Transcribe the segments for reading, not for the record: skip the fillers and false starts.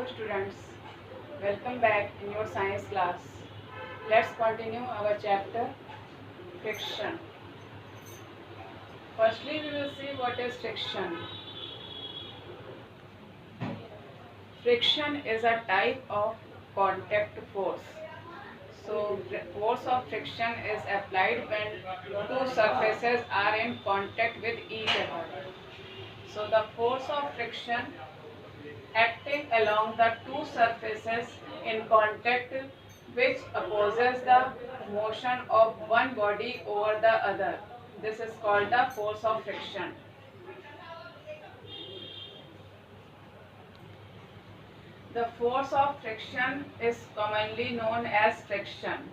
Hello students, welcome back in your science class. Let's continue our chapter friction. Firstly, we will see what is friction. Friction is a type of contact force. So, force of friction is applied when two surfaces are in contact with each other. So, the force of friction acting along the two surfaces in contact which opposes the motion of one body over the other. This is called the force of friction. The force of friction is commonly known as friction.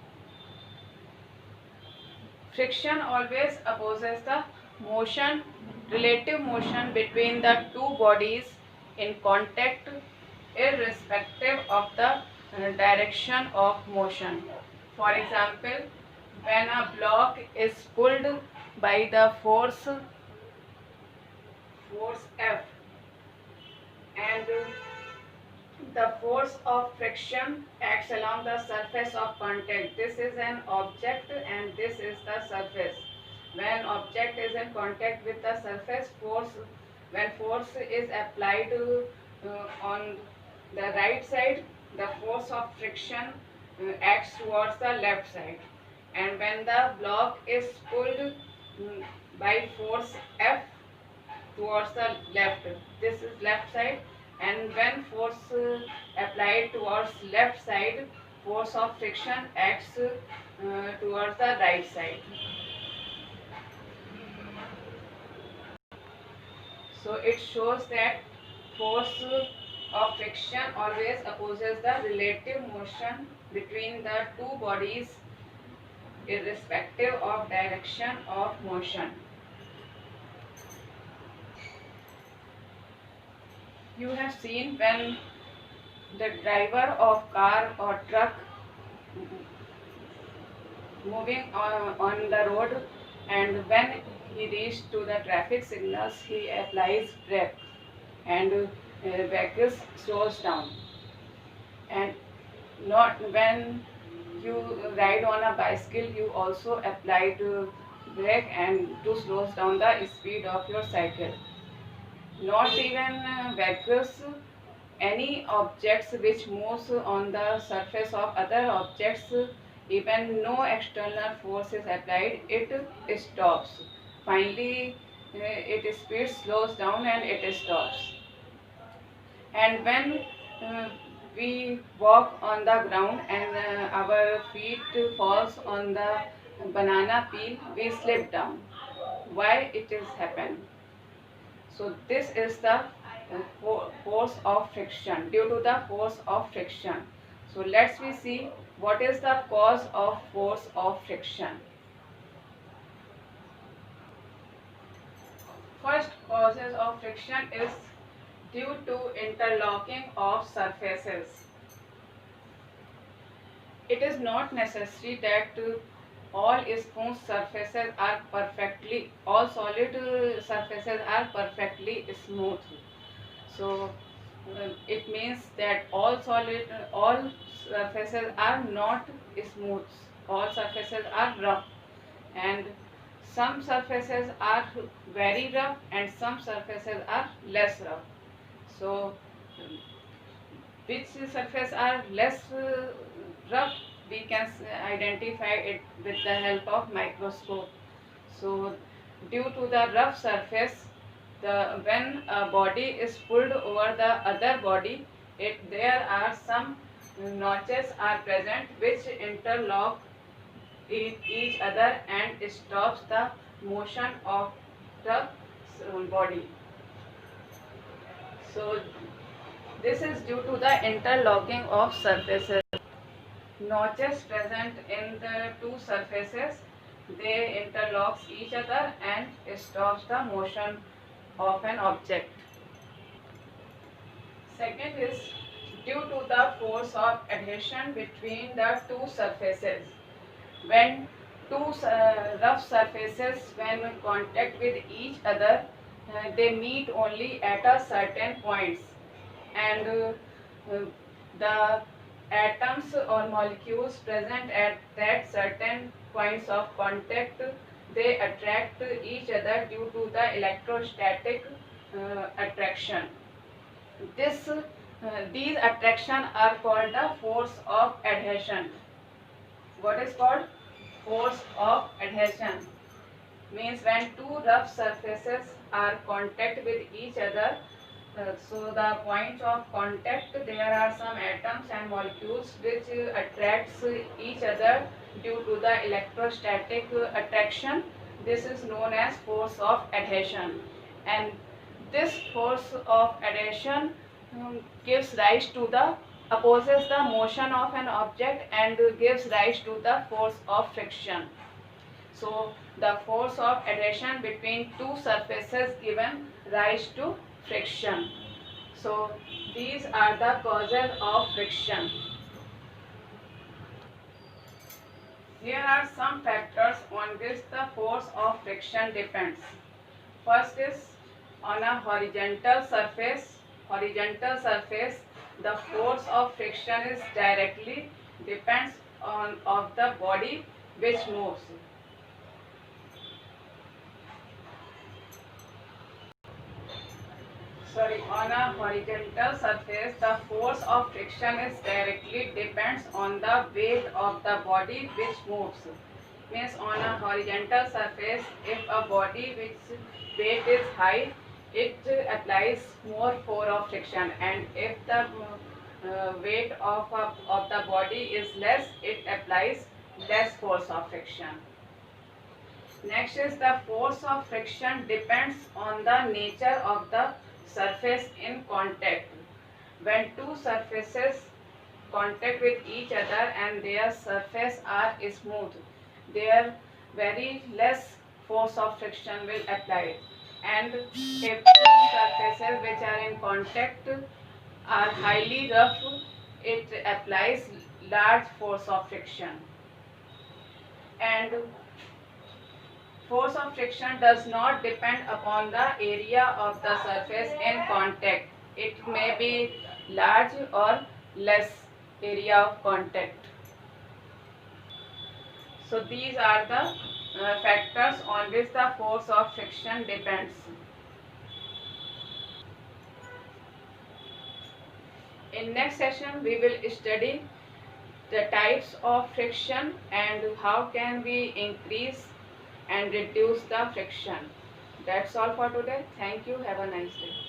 Friction always opposes the motion, relative motion between the two bodies in contact irrespective of the direction of motion. For example, when a block is pulled by the force F and the force of friction acts along the surface of contact. This is an object and this is the surface. When object is in contact with the surface, when force is applied on the right side, the force of friction acts towards the left side. And when the block is pulled by force F towards the left, this is left side, and when force applied towards left side, force of friction acts towards the right side. So it shows that force of friction always opposes the relative motion between the two bodies irrespective of direction of motion. You have seen when the driver of car or truck moving on the road, and when he reaches to the traffic signals, he applies brake and vehicle slows down. And not when you ride on a bicycle, you also apply to brake and to slows down the speed of your cycle. Not even vehicles, any objects which moves on the surface of other objects, even no external force is applied, it stops. Finally, its speed slows down and it stops. And when uh, we walk on the ground and our feet falls on the banana peel, we slip down. Why it is happen? So this is the force of friction, due to the force of friction. So let's we see what is the cause of force of friction. First causes of friction is due to interlocking of surfaces. It is not necessary that all smooth surfaces are perfectly, all solid surfaces are perfectly smooth. So it means that all surfaces are not smooth. All surfaces are rough, and some surfaces are very rough and some surfaces are less rough. So which surface are less rough, we can identify it with the help of microscope. So due to the rough surface, when a body is pulled over the other body, there are some notches are present which interlock each other and stops the motion of the body. So this is due to the interlocking of surfaces. Notches present in the two surfaces, they interlocks each other and stops the motion of an object. Second is due to the force of adhesion between the two surfaces. When two rough surfaces when in contact with each other, they meet only at a certain points, and uh, the atoms or molecules present at that certain points of contact, they attract each other due to the electrostatic attraction. These attraction are called the force of adhesion. What is called force of adhesion? Means when two rough surfaces are contact with each other, so the point of contact, there are some atoms and molecules which attracts each other due to the electrostatic attraction. This is known as force of adhesion, and this force of adhesion gives rise to the opposes the motion of an object and gives rise to the force of friction. So the force of adhesion between two surfaces given rise to friction. So these are the causes of friction. Here are some factors on which the force of friction depends. First is on a horizontal surface. Horizontal surface, the force of friction is directly depends on of the body which moves. On a horizontal surface, the force of friction is directly depends on the weight of the body which moves. Means on a horizontal surface, if a body which weight is high, it applies more force of friction, and if the weight of the body is less, it applies less force of friction. Next is the force of friction depends on the nature of the surface in contact. When two surfaces contact with each other and their surface are smooth, there very less force of friction will apply. And if two surfaces which are in contact are highly rough, it applies large force of friction. And force of friction does not depend upon the area of the surface in contact. It may be large or less area of contact. So these are the factors on which the force of friction depends. In next session we will study the types of friction and how can we increase and reduce the friction. That's all for today. Thank you. Have a nice day.